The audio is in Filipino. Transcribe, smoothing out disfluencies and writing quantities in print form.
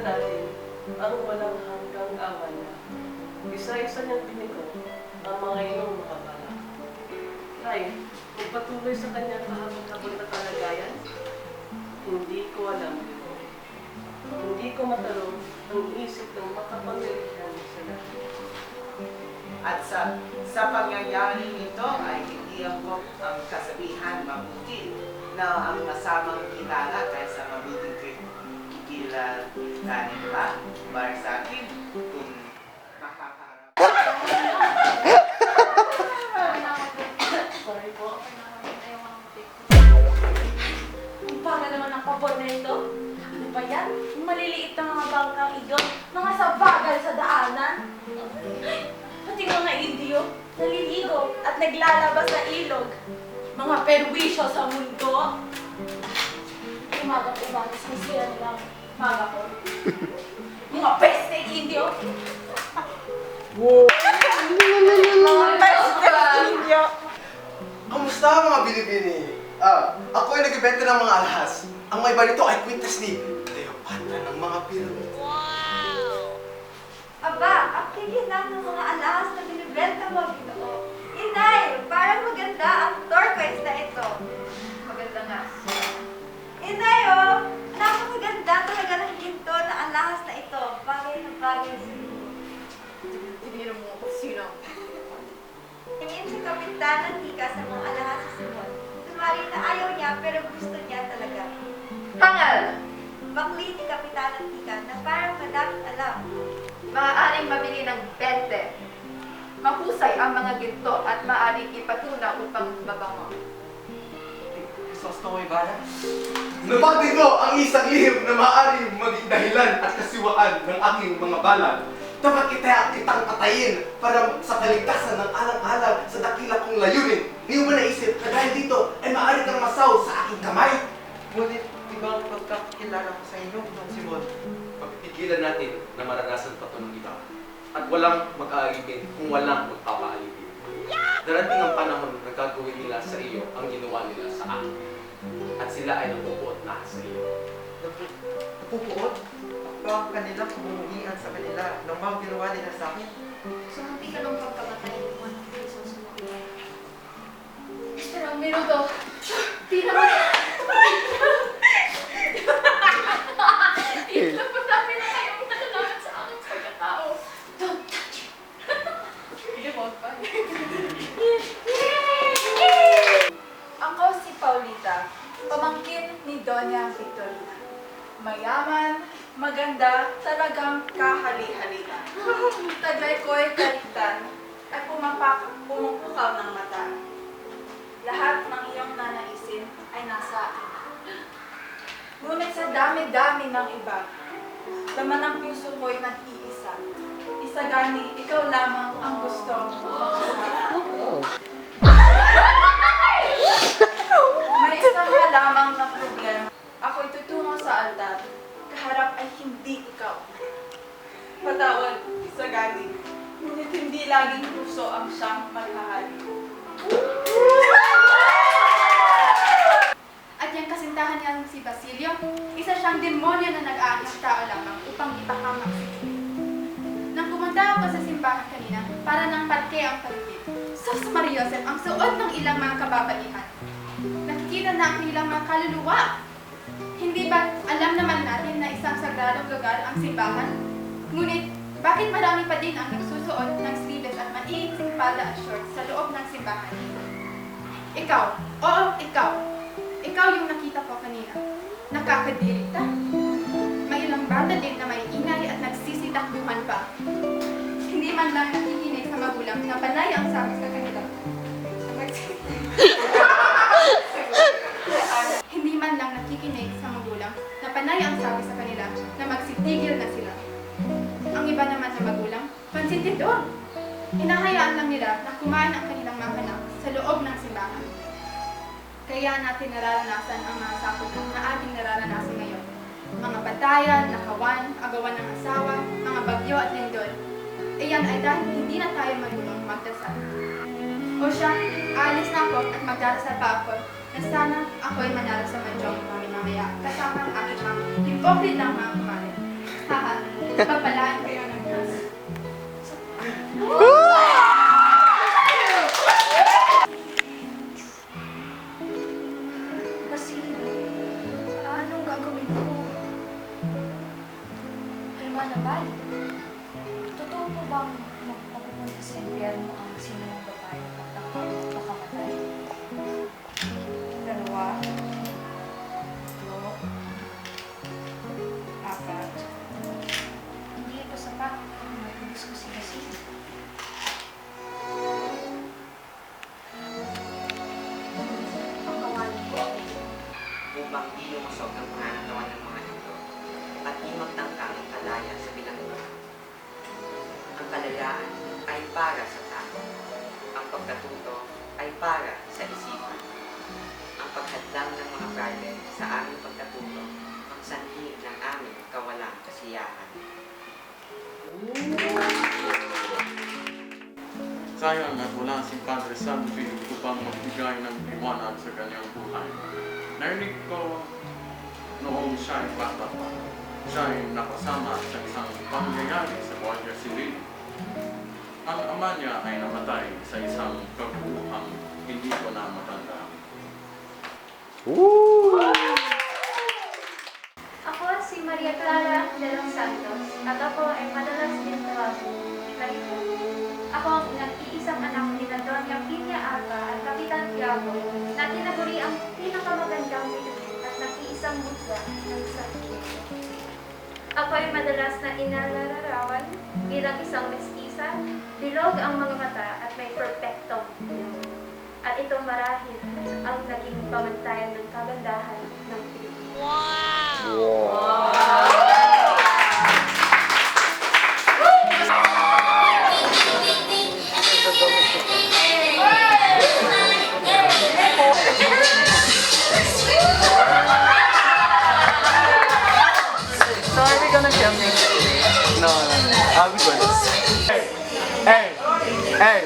natin ang walang hanggang awa niya. Isa-isa niyang binigo ang mga iyong makabala. Tay, magpatuloy sa kanyang kahabag-habag na kalagayan? Hindi ko alam ito. Hindi ko matalong ang isip ng makapangyarihan sa lahat. At sa pangyayaring ito ay hindi ang kasabihan mabuti na ang masamang kilala kaysa mabuting kikilanin pa para sa akin kung makakaharap. Sorry po. Ang baga naman ang pabor na ito. Ano ba yan? Yung maliliit na mga bangkang iyon, mga sabagal sa daanan. Pati mga indiyo, naliligo at naglalabas sa ilog. Mga perwisyo sa mundo. Umaga-umaga, sinisira nilang maga ko. Mga peste indiyo. Wow! Mga peste indiyo. Kamusta mga binibini? Ako ay nagbebenta ng mga alahas. Ang may iba nito ay kwintas ni Cleopatra ng mga piramid. Aba, ang kikinang ng mga alahas na binibenta mo, Ginoo. Inay, parang maganda ang turquoise na ito. Maganda nga. Inay, oh, napakaganda talaga ng ginto na alahas na ito. Bagay na bagay sa iyo. Tinira mo ako sino. Tingin si Kapitan ng Tika sa mga alahas sa Simon. Tumari na ayaw niya pero gusto niya talaga. Hangal! Bakli ni Kapitan ng Tika na parang madaming alam. Maaaring mabili ng 20. Mahusay ang mga ginto at maaaring ipatuna upang mabango. Isos na may bala? Nabag nito ang isang lihim na maaaring maging dahilan at kasiwaan ng aking mga bala. Dapat kitang patayin para sa kaligtasan ng alang-alang sa dakila kong layunin. Hindi mo naisip na dahil dito ay maaari kang masaw sa aking kamay. Ngunit ibang pagkakilala ko sa inyo, Don Simon. Pagpipigilan natin na maranasan pa ito ng iba. At walang mag-aalipin kung walang magpapaalipin. Darating ang panahon na gagawin nila sa iyo ang ginawa nila sa akin. At sila ay napupuot na sa iyo. Napupuot? Baka kanilang pumumuhian sa kanila ng mga ginawa nila sa akin. So, hindi ka nung pagkamatay ng mga Jesus mo. Pero ang minuto, di naman. Ilan pa dami na kayong nalalaman sa akin sa pagkatao. Don't touch me. Hindi mo pa. Ako si Paulita, pamangkin ni Doña Victorina. Mayaman, maganda, talagang kahali-halina. Tagay ko'y kaligtan at pumupukaw ng mata. Lahat ng iyong nanaisin ay nasa akin. Ngunit sa dami-dami ng iba, laman ng puso ko'y nag-iisa. Isa gani, ikaw lamang ang gusto May isang lamang na problema. Ako'y tutungo sa altar. Kaharap ay hindi ikaw. Patawad, isa gani. Ngunit hindi laging puso ang siyang maghahali. At yung kasintahan niya si Basilio, isa siyang demonyo na nag-aanyang tao lamang upang ipahamak si Kristo. Nang pumunta ako sa simbahan kanina, para nang parke ang paligid. Sus Maria Joseph, ang suot ng ilang mga kababaihan. Nakikita na ang ilang mga kaluluwa. Hindi ba alam naman natin na isang sagradong lugar ang simbahan? Ngunit, bakit marami pa din ang nagsusuot ng sleeveless at maiiksing pada at shorts sa loob ng simbahan? Ikaw, oo, ikaw. Ikaw yung nakita ko kanina. Nakakadirita. May ilang bata din na may ingay at nagsisitakbuhan pa. Hindi man lang nakikinig sa magulang na panay ang sabi sa kanila. Hindi man lang nakikinig sa magulang na panay ang sabi sa kanila na magsitigil na sila. Ang iba naman na magulang, pansintidor. Hinahayaan lang nila na kumain ang kanilang mga anak sa loob ng simbahan. Kaya natin nararanasan ang mga sakot na ating nararanasan ngayon. Mga batayan, nakawan, agawan ng asawa, mga bagyo at lindol. Iyan ay dahil hindi na tayo marunong magdasal. O siya, aalis na ako at magdarasal pa ako na sana ako'y manalo sa madyong mamaya kasama ang aking mga hipokrit ng mga kumarin. Haha, papalaan kayo ng Diyos. Kasi, anong gagawin ko? Hermanabal, totoo po bang magpapupunta sa impyerno ang sinumang babae at nakamatay? Dalawa, tatlo, apat. Hindi ito sapat. Matulis ko si Basilio. Pagkawalan ko. Upang di lumusog ang pangangatawan ng mga ito at di magtangka ng kalaya sa bilanggo. Ang kalayaan ay para sa tao. Ang pagkatuto ay para sa isipan. Ang paghadlang ng mga prayle sa aming pagkatuto ang sanhi ng aming kawalang kasiyahan. Sayang at wala si Padre Santi upang magbigay ng liwanag sa kanyang buhay. Narinig ko noong siya ay bata pa. Siya ay nakasama sa isang pangyayari sa Guardia Civil. Ang ama niya ay namatay sa isang kaguhang hindi ko na matanda. Ako si Maria Clara de los Santos at ako ay madalas din tawagin Clarita. Ako ang nag-iisang anak ni Doña Piña Alba at Kapitan Tiago na tinaguri ang pinakamagandang bituin at nag-iisang budwa ng Santiago. Ako ay madalas na inalalarawan bilang isang mestiza, bilog ang mga mata at may perpektong ilong. At ito marahil ang naging pamantayan ng kagandahan ng Pilipinas. So are we gonna film it? No. I'll be good. Hey! Hey!